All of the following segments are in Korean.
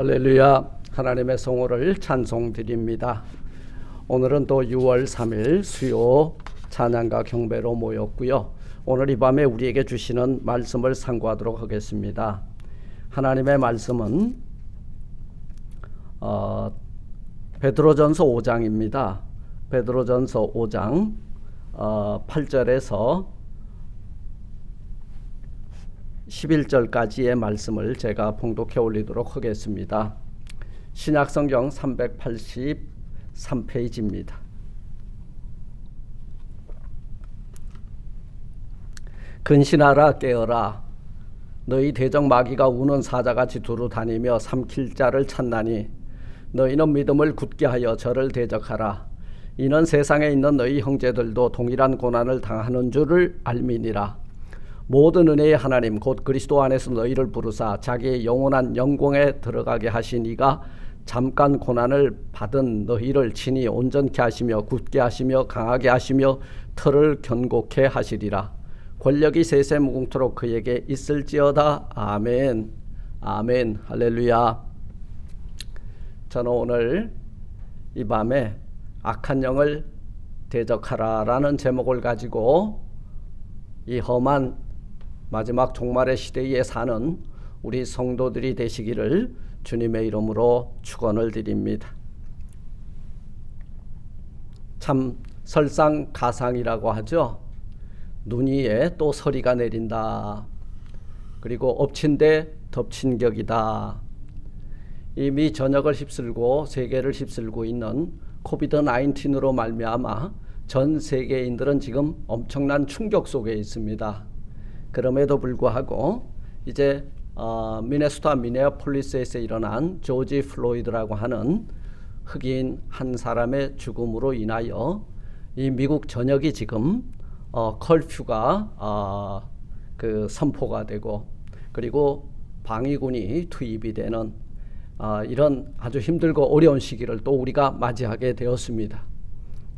할렐루야. 하나님의 성호를 찬송드립니다. 오늘은 또 6월 3일 수요 찬양과 경배로 모였고요. 오늘 이 밤에 우리에게 주시는 말씀을 상고하도록 하겠습니다. 하나님의 말씀은 베드로전서 5장입니다. 베드로전서 5장 8절에서 11절까지의 말씀을 제가 봉독해 올리도록 하겠습니다. 신약성경 383페이지입니다. 근신하라 깨어라. 너희 대적 마귀가 우는 사자같이 두루 다니며 삼킬 자를 찾나니 너희는 믿음을 굳게 하여 저를 대적하라. 이는 세상에 있는 너희 형제들도 동일한 고난을 당하는 줄을 알미니라. 모든 은혜의 하나님 곧 그리스도 안에서 너희를 부르사 자기의 영원한 영광에 들어가게 하신 이가 잠깐 고난을 받은 너희를 친히 온전케 하시며 굳게 하시며 강하게 하시며 털을 견고케 하시리라. 권력이 세세 무궁토록 그에게 있을지어다. 아멘. 아멘. 할렐루야. 저는 오늘 이 밤에 악한 영을 대적하라 라는 제목을 가지고 이 험한 마지막 종말의 시대에 사는 우리 성도들이 되시기를 주님의 이름으로 축원을 드립니다. 참 설상가상이라고 하죠. 눈 위에 또 서리가 내린다. 그리고 엎친 데 덮친 격이다. 이미 전역을 휩쓸고 세계를 휩쓸고 있는 코비드-19으로 말미암아 전 세계인들은 지금 엄청난 충격 속에 있습니다. 그럼에도 불구하고 이제 미네소타 미네아폴리스에서 일어난 조지 플로이드라고 하는 흑인 한 사람의 죽음으로 인하여 이 미국 전역이 지금 컬퓨가 선포가 되고 그리고 방위군이 투입이 되는 이런 아주 힘들고 어려운 시기를 또 우리가 맞이하게 되었습니다.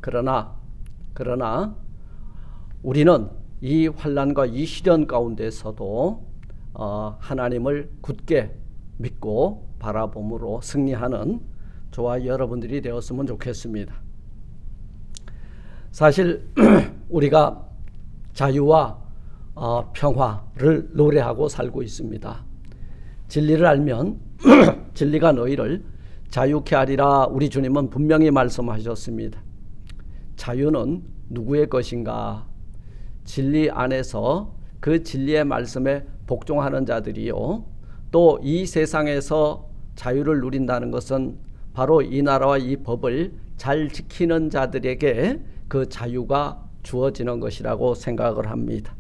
그러나 우리는 이 환난과 이 시련 가운데서도 하나님을 굳게 믿고 바라봄으로 승리하는 저와 여러분들이 되었으면 좋겠습니다. 사실 우리가 자유와 평화를 노래하고 살고 있습니다. 진리를 알면 진리가 너희를 자유케 하리라. 우리 주님은 분명히 말씀하셨습니다. 자유는 누구의 것인가? 진리 안에서 그 진리의 말씀에 복종하는 자들이요. 또 이 세상에서 자유를 누린다는 것은 바로 이 나라와 이 법을 잘 지키는 자들에게 그 자유가 주어지는 것이라고 생각을 합니다.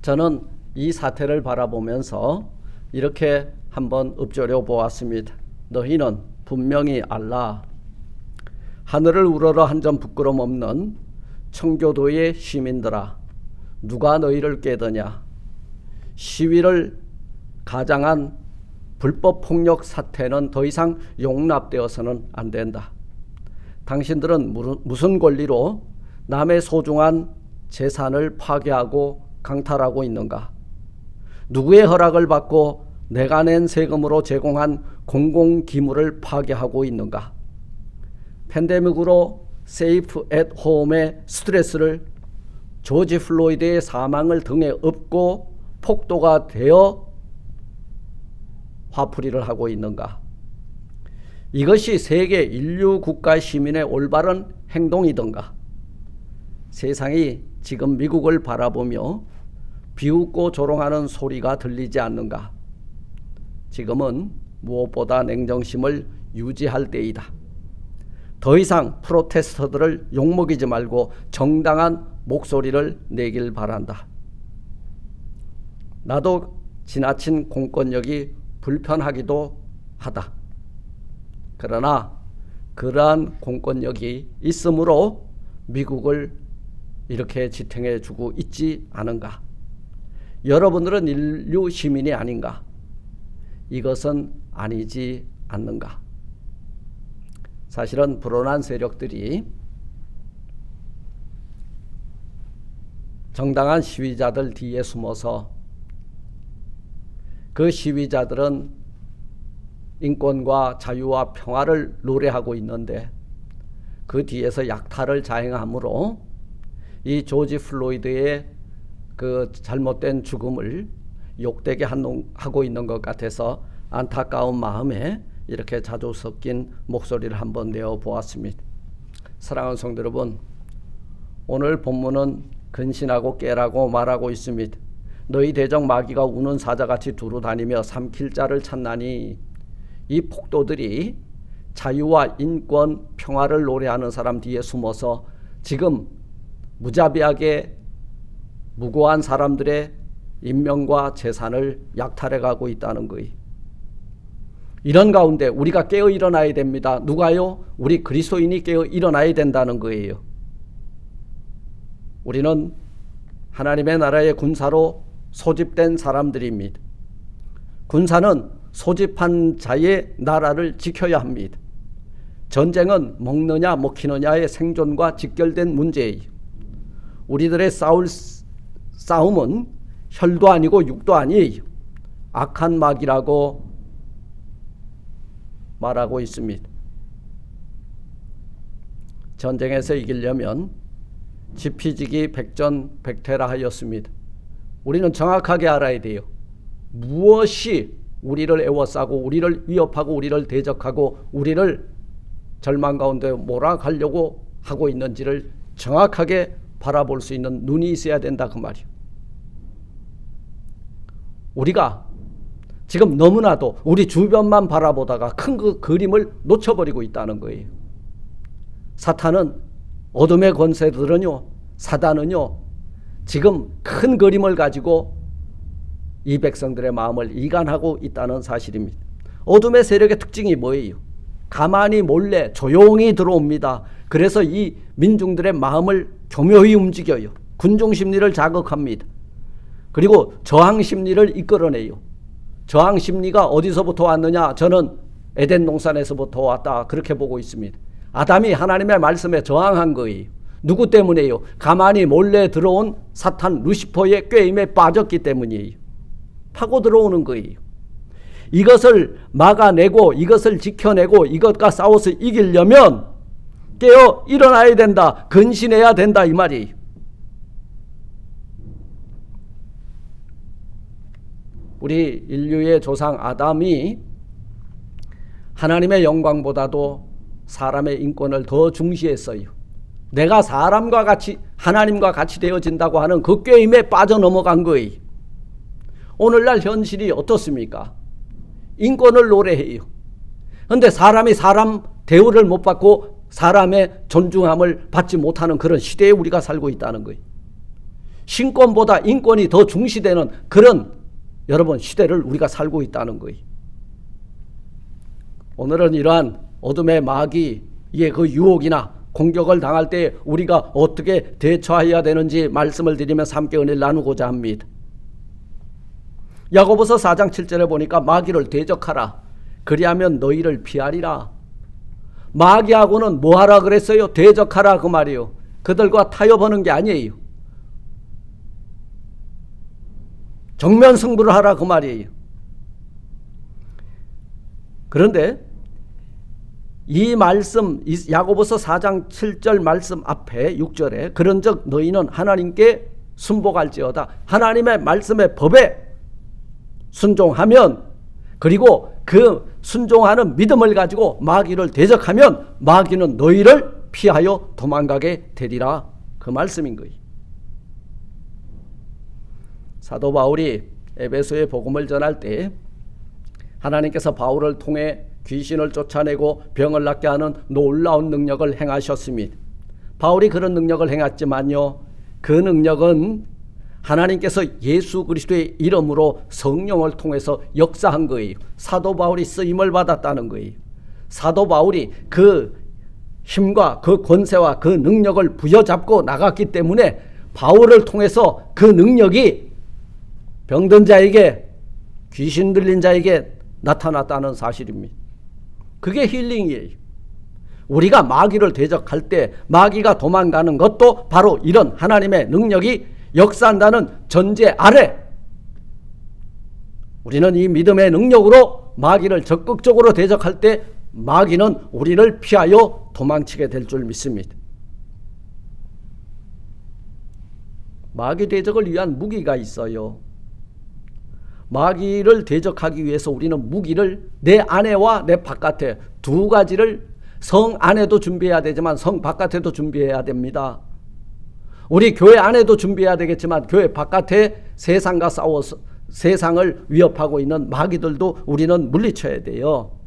저는 이 사태를 바라보면서 이렇게 한번 읊조려 보았습니다. 너희는 분명히 알라. 하늘을 우러러 한 점 부끄럼 없는 청교도의 시민들아, 누가 너희를 깨더냐? 시위를 가장한 불법 폭력 사태는 더 이상 용납되어서는 안 된다. 당신들은 무슨 권리로 남의 소중한 재산을 파괴하고 강탈하고 있는가? 누구의 허락을 받고 내가 낸 세금으로 제공한 공공기물을 파괴하고 있는가? 팬데믹으로 세이프 앳 홈의 스트레스를 조지 플로이드의 사망을 등에 업고 폭도가 되어 화풀이를 하고 있는가? 이것이 세계 인류 국가 시민의 올바른 행동이던가? 세상이 지금 미국을 바라보며 비웃고 조롱하는 소리가 들리지 않는가? 지금은 무엇보다 냉정심을 유지할 때이다. 더 이상 프로테스터들을 욕먹이지 말고 정당한 목소리를 내길 바란다. 나도 지나친 공권력이 불편하기도 하다. 그러나 그러한 공권력이 있으므로 미국을 이렇게 지탱해 주고 있지 않은가? 여러분들은 인류 시민이 아닌가? 이것은 아니지 않는가? 사실은 불온한 세력들이 정당한 시위자들 뒤에 숨어서 그 시위자들은 인권과 자유와 평화를 노래하고 있는데 그 뒤에서 약탈을 자행함으로 이 조지 플로이드의 그 잘못된 죽음을 욕되게 하고 있는 것 같아서 안타까운 마음에 이렇게 자주 섞인 목소리를 한번 내어 보았습니다. 사랑하는 성도 여러분, 오늘 본문은 근신하고 깨라고 말하고 있습니다. 너희 대적 마귀가 우는 사자같이 두루 다니며 삼킬 자를 찾나니, 이 폭도들이 자유와 인권, 평화를 노래하는 사람 뒤에 숨어서 지금 무자비하게 무고한 사람들의 인명과 재산을 약탈해 가고 있다는 거예요. 이런 가운데 우리가 깨어 일어나야 됩니다. 누가요? 우리 그리스도인이 깨어 일어나야 된다는 거예요. 우리는 하나님의 나라의 군사로 소집된 사람들입니다. 군사는 소집한 자의 나라를 지켜야 합니다. 전쟁은 먹느냐 먹히느냐의 생존과 직결된 문제예요. 우리들의 싸움은 혈도 아니고 육도 아니에요. 악한 마귀라고 말하고 있습니다. 전쟁에서 이기려면 지피지기 백전백퇴라 하였습니다. 우리는 정확하게 알아야 돼요. 무엇이 우리를 애워싸고 우리를 위협하고 우리를 대적하고 우리를 절망 가운데 몰아가려고 하고 있는지를 정확하게 바라볼 수 있는 눈이 있어야 된다 그 말이에요. 우리가 지금 너무나도 우리 주변만 바라보다가 큰 그 그림을 놓쳐버리고 있다는 거예요. 사탄은, 어둠의 권세들은요, 사단은요, 지금 큰 그림을 가지고 이 백성들의 마음을 이간하고 있다는 사실입니다. 어둠의 세력의 특징이 뭐예요? 가만히 몰래 조용히 들어옵니다. 그래서 이 민중들의 마음을 교묘히 움직여요. 군중 심리를 자극합니다. 그리고 저항 심리를 이끌어내요. 저항 심리가 어디서부터 왔느냐? 저는 에덴 동산에서부터 왔다, 그렇게 보고 있습니다. 아담이 하나님의 말씀에 저항한 거예요. 누구 때문에요? 가만히 몰래 들어온 사탄 루시퍼의 꾀임에 빠졌기 때문이에요. 파고 들어오는 거예요. 이것을 막아내고 이것을 지켜내고 이것과 싸워서 이기려면 깨어 일어나야 된다, 근신해야 된다 이 말이에요. 우리 인류의 조상 아담이 하나님의 영광보다도 사람의 인권을 더 중시했어요. 내가 사람과 같이, 하나님과 같이 되어진다고 하는 그 꾀임에 빠져넘어간 거예요. 오늘날 현실이 어떻습니까? 인권을 노래해요. 그런데 사람이 사람 대우를 못 받고 사람의 존중함을 받지 못하는 그런 시대에 우리가 살고 있다는 거예요. 신권보다 인권이 더 중시되는 그런, 여러분, 시대를 우리가 살고 있다는 거예요. 오늘은 이러한 어둠의 마귀의 그 유혹이나 공격을 당할 때 우리가 어떻게 대처해야 되는지 말씀을 드리면서 함께 은혜를 나누고자 합니다. 야고보서 4장 7절에 보니까 마귀를 대적하라. 그리하면 너희를 피하리라. 마귀하고는 뭐 하라 그랬어요? 대적하라 그 말이에요. 그들과 타협하는 게 아니에요. 정면 승부를 하라 그 말이에요. 그런데 이 말씀, 야고보서 4장 7절 말씀 앞에 6절에 그런즉 너희는 하나님께 순복할지어다. 하나님의 말씀의 법에 순종하면, 그리고 그 순종하는 믿음을 가지고 마귀를 대적하면 마귀는 너희를 피하여 도망가게 되리라, 그 말씀인 거예요. 사도 바울이 에베소에 복음을 전할 때 하나님께서 바울을 통해 귀신을 쫓아내고 병을 낫게 하는 놀라운 능력을 행하셨습니다. 바울이 그런 능력을 행했지만요, 그 능력은 하나님께서 예수 그리스도의 이름으로 성령을 통해서 역사한 거예요. 사도 바울이 쓰임을 받았다는 거예요. 사도 바울이 그 힘과 그 권세와 그 능력을 부여잡고 나갔기 때문에 바울을 통해서 그 능력이 병든 자에게, 귀신 들린 자에게 나타났다는 사실입니다. 그게 힐링이에요. 우리가 마귀를 대적할 때 마귀가 도망가는 것도 바로 이런 하나님의 능력이 역사한다는 전제 아래 우리는 이 믿음의 능력으로 마귀를 적극적으로 대적할 때 마귀는 우리를 피하여 도망치게 될 줄 믿습니다. 마귀 대적을 위한 무기가 있어요. 마귀를 대적하기 위해서 우리는 무기를 내 안에와 내 바깥에 두 가지를 성 안에도 준비해야 되지만 성 바깥에도 준비해야 됩니다. 우리 교회 안에도 준비해야 되겠지만 교회 바깥에 세상과 싸워서 세상을 위협하고 있는 마귀들도 우리는 물리쳐야 돼요.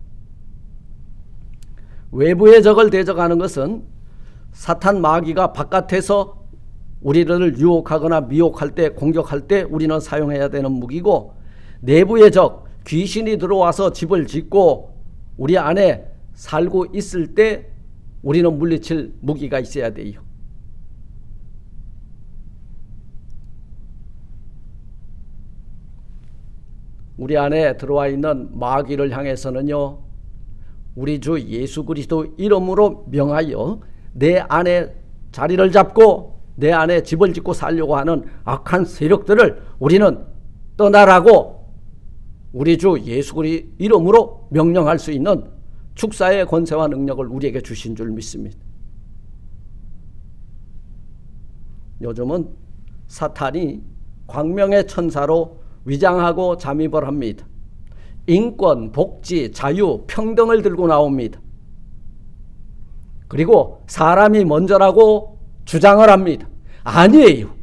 외부의 적을 대적하는 것은 사탄 마귀가 바깥에서 우리를 유혹하거나 미혹할 때, 공격할 때 우리는 사용해야 되는 무기고, 내부의 적, 귀신이 들어와서 집을 짓고 우리 안에 살고 있을 때 우리는 물리칠 무기가 있어야 돼요. 우리 안에 들어와 있는 마귀를 향해서는요, 우리 주 예수 그리스도 이름으로 명하여 내 안에 자리를 잡고 내 안에 집을 짓고 살려고 하는 악한 세력들을 우리는 떠나라고 우리 주 예수 그리스도 이름으로 명령할 수 있는 축사의 권세와 능력을 우리에게 주신 줄 믿습니다. 요즘은 사탄이 광명의 천사로 위장하고 잠입을 합니다. 인권, 복지, 자유, 평등을 들고 나옵니다. 그리고 사람이 먼저라고 주장을 합니다. 아니에요.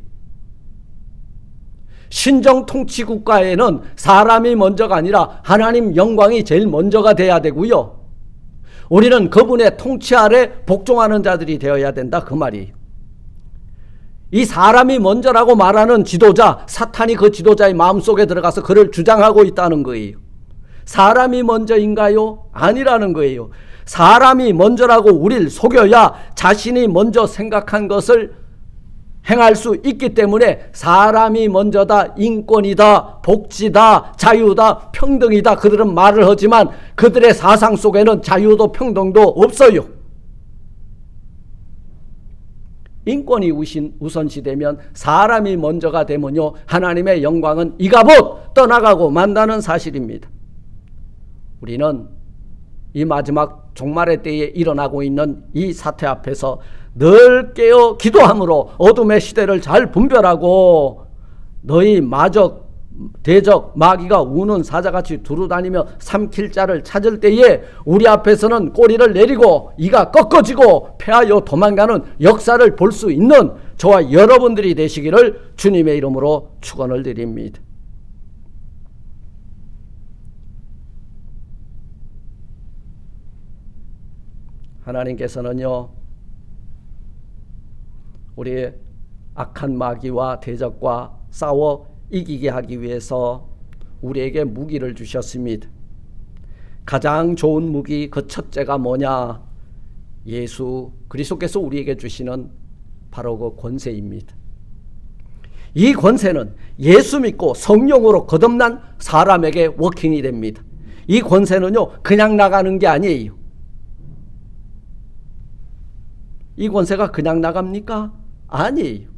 신정 통치 국가에는 사람이 먼저가 아니라 하나님 영광이 제일 먼저가 돼야 되고요. 우리는 그분의 통치 아래 복종하는 자들이 되어야 된다, 그 말이에요. 이 사람이 먼저라고 말하는 지도자, 사탄이 그 지도자의 마음속에 들어가서 그를 주장하고 있다는 거예요. 사람이 먼저인가요? 아니라는 거예요. 사람이 먼저라고 우리를 속여야 자신이 먼저 생각한 것을 행할 수 있기 때문에 사람이 먼저다, 인권이다, 복지다, 자유다, 평등이다 그들은 말을 하지만 그들의 사상 속에는 자유도 평등도 없어요. 인권이 우선시되면 사람이 먼저가 되면요, 하나님의 영광은 이가봇 떠나가고 만다는 사실입니다. 우리는 이 마지막 종말의 때에 일어나고 있는 이 사태 앞에서 늘 깨어 기도함으로 어둠의 시대를 잘 분별하고 너희 마적, 대적, 마귀가 우는 사자같이 두루다니며 삼킬 자를 찾을 때에 우리 앞에서는 꼬리를 내리고 이가 꺾어지고 패하여 도망가는 역사를 볼 수 있는 저와 여러분들이 되시기를 주님의 이름으로 축원을 드립니다. 하나님께서는요, 우리의 악한 마귀와 대적과 싸워 이기게 하기 위해서 우리에게 무기를 주셨습니다. 가장 좋은 무기 그 첫째가 뭐냐? 예수 그리스도께서 우리에게 주시는 바로 그 권세입니다. 이 권세는 예수 믿고 성령으로 거듭난 사람에게 워킹이 됩니다. 이 권세는요, 그냥 나가는 게 아니에요. 이 권세가 그냥 나갑니까? 아니에요.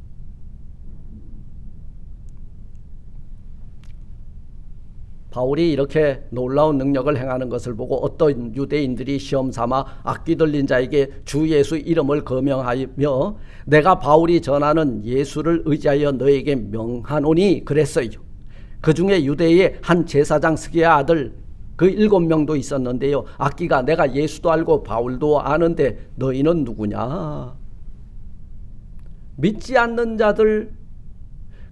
바울이 이렇게 놀라운 능력을 행하는 것을 보고 어떤 유대인들이 시험삼아 악귀 들린 자에게 주 예수 이름을 거명하며 내가 바울이 전하는 예수를 의지하여 너에게 명하노니 그랬어요. 그 중에 유대의 한 제사장 스기야 아들 그 7명도 있었는데요, 악귀가 내가 예수도 알고 바울도 아는데 너희는 누구냐? 믿지 않는 자들,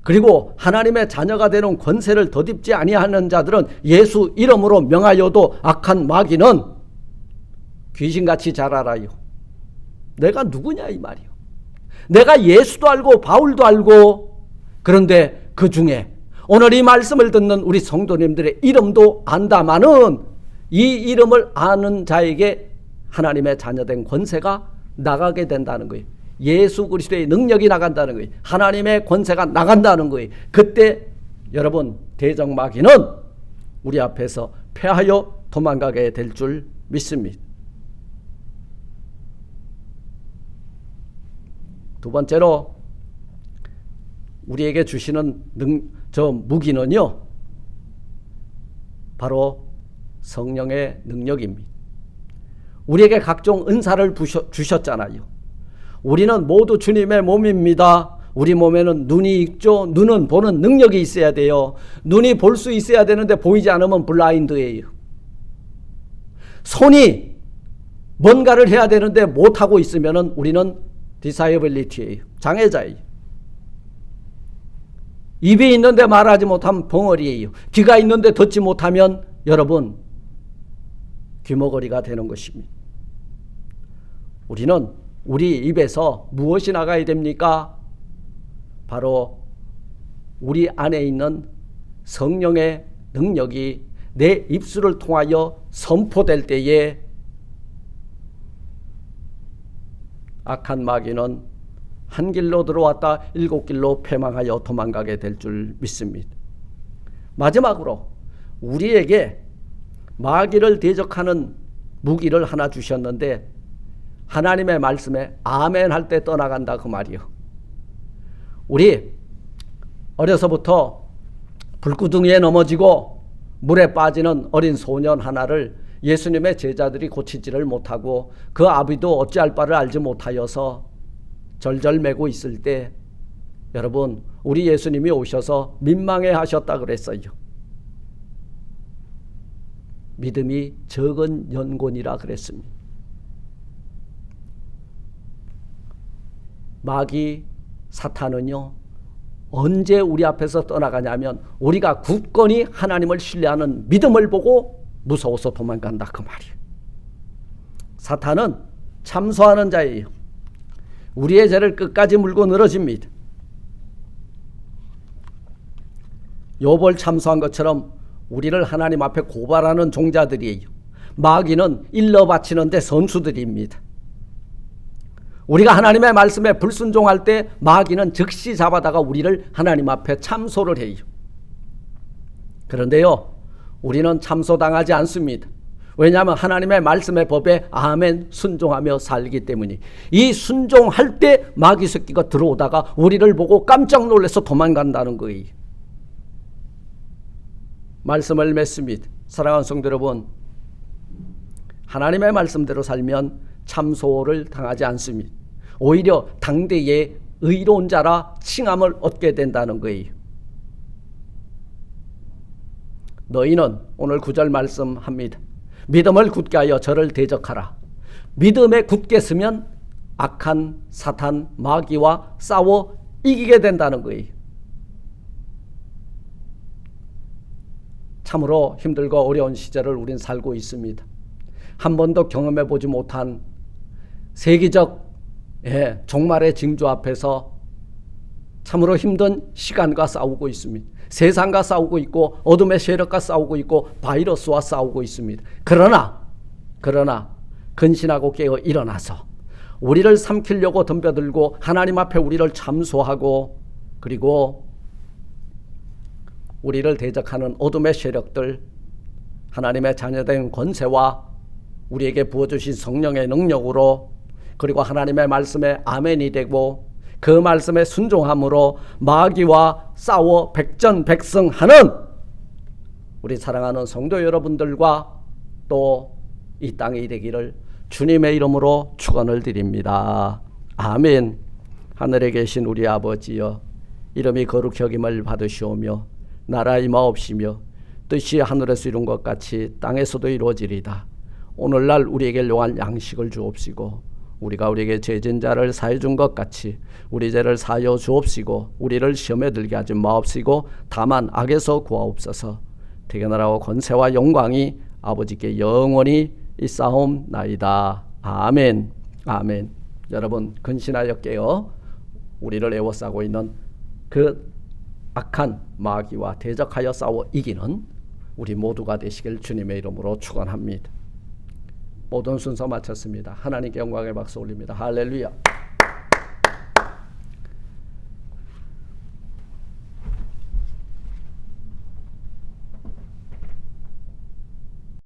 그리고 하나님의 자녀가 되는 권세를 덧입지 아니하는 자들은 예수 이름으로 명하여도 악한 마귀는 귀신같이 잘 알아요. 내가 누구냐 이 말이요. 내가 예수도 알고 바울도 알고, 그런데 그 중에 오늘 이 말씀을 듣는 우리 성도님들의 이름도 안다마는 이 이름을 아는 자에게 하나님의 자녀된 권세가 나가게 된다는 거예요. 예수 그리스도의 능력이 나간다는 거예요. 하나님의 권세가 나간다는 거예요. 그때 여러분 대적 마귀는 우리 앞에서 패하여 도망가게 될 줄 믿습니다. 두 번째로 우리에게 주시는 저 무기는요, 바로 성령의 능력입니다. 우리에게 각종 은사를 주셨잖아요. 우리는 모두 주님의 몸입니다. 우리 몸에는 눈이 있죠. 눈은 보는 능력이 있어야 돼요. 눈이 볼 수 있어야 되는데 보이지 않으면 블라인드예요. 손이 뭔가를 해야 되는데 못하고 있으면 우리는 디사이빌리티예요. 장애자예요. 입이 있는데 말하지 못하면 벙어리예요. 귀가 있는데 듣지 못하면 여러분 귀머거리가 되는 것입니다. 우리는 우리 입에서 무엇이 나가야 됩니까? 바로 우리 안에 있는 성령의 능력이 내 입술을 통하여 선포될 때에 악한 마귀는 한 길로 들어왔다 7길로 패망하여 도망가게 될 줄 믿습니다. 마지막으로 우리에게 마귀를 대적하는 무기를 하나 주셨는데 하나님의 말씀에 아멘 할 때 떠나간다 그 말이요. 우리 어려서부터 불구덩이에 넘어지고 물에 빠지는 어린 소년 하나를 예수님의 제자들이 고치지를 못하고 그 아비도 어찌할 바를 알지 못하여서 절절매고 있을 때 여러분 우리 예수님이 오셔서 민망해 하셨다 그랬어요. 믿음이 적은 연곤이라 그랬습니다. 마귀 사탄은요 언제 우리 앞에서 떠나가냐면 우리가 굳건히 하나님을 신뢰하는 믿음을 보고 무서워서 도망간다 그 말이에요. 사탄은 참소하는 자예요. 우리의 죄를 끝까지 물고 늘어집니다. 욥을 참소한 것처럼 우리를 하나님 앞에 고발하는 종자들이에요. 마귀는 일러 바치는데 선수들입니다. 우리가 하나님의 말씀에 불순종할 때 마귀는 즉시 잡아다가 우리를 하나님 앞에 참소를 해요. 그런데요 우리는 참소당하지 않습니다. 왜냐하면 하나님의 말씀의 법에 아멘 순종하며 살기 때문에 이 순종할 때 마귀 새끼가 들어오다가 우리를 보고 깜짝 놀라서 도망간다는 거예요. 말씀을 맺습니다. 사랑하는 성도 여러분, 하나님의 말씀대로 살면 참소를 당하지 않습니다. 오히려 당대의 의로운 자라 칭함을 얻게 된다는 거예요. 너희는 오늘 9절 말씀합니다. 믿음을 굳게 하여 저를 대적하라. 믿음에 굳게 서면 악한 사탄 마귀와 싸워 이기게 된다는 거예요. 참으로 힘들고 어려운 시절을 우린 살고 있습니다. 한 번도 경험해 보지 못한 세계적 종말의 징조 앞에서 참으로 힘든 시간과 싸우고 있습니다. 세상과 싸우고 있고 어둠의 세력과 싸우고 있고 바이러스와 싸우고 있습니다. 그러나 근신하고 깨어 일어나서 우리를 삼키려고 덤벼들고 하나님 앞에 우리를 참소하고 그리고 우리를 대적하는 어둠의 세력들, 하나님의 자녀된 권세와 우리에게 부어주신 성령의 능력으로 그리고 하나님의 말씀에 아멘이 되고 그 말씀에 순종함으로 마귀와 싸워 백전백승하는 우리 사랑하는 성도 여러분들과 또 이 땅이 되기를 주님의 이름으로 축원을 드립니다. 아멘. 하늘에 계신 우리 아버지여, 이름이 거룩히 여김을 받으시오며 나라 임하옵시며 뜻이 하늘에서 이룬 것 같이 땅에서도 이루어지리다. 오늘날 우리에게 용할 양식을 주옵시고 우리가 우리에게 죄진 자를 사해 준 것 같이 우리 죄를 사하여 주옵시고 우리를 시험에 들게 하지 마옵시고 다만 악에서 구하옵소서. 대견하라고 권세와 영광이 아버지께 영원히 있사옵나이다. 아멘. 아멘. 여러분 근신하여 깨어 우리를 애워싸고 있는 그 악한 마귀와 대적하여 싸워 이기는 우리 모두가 되시길 주님의 이름으로 축원합니다. 모든 순서 마쳤습니다. 하나님께 영광의 박수 올립니다. 할렐루야.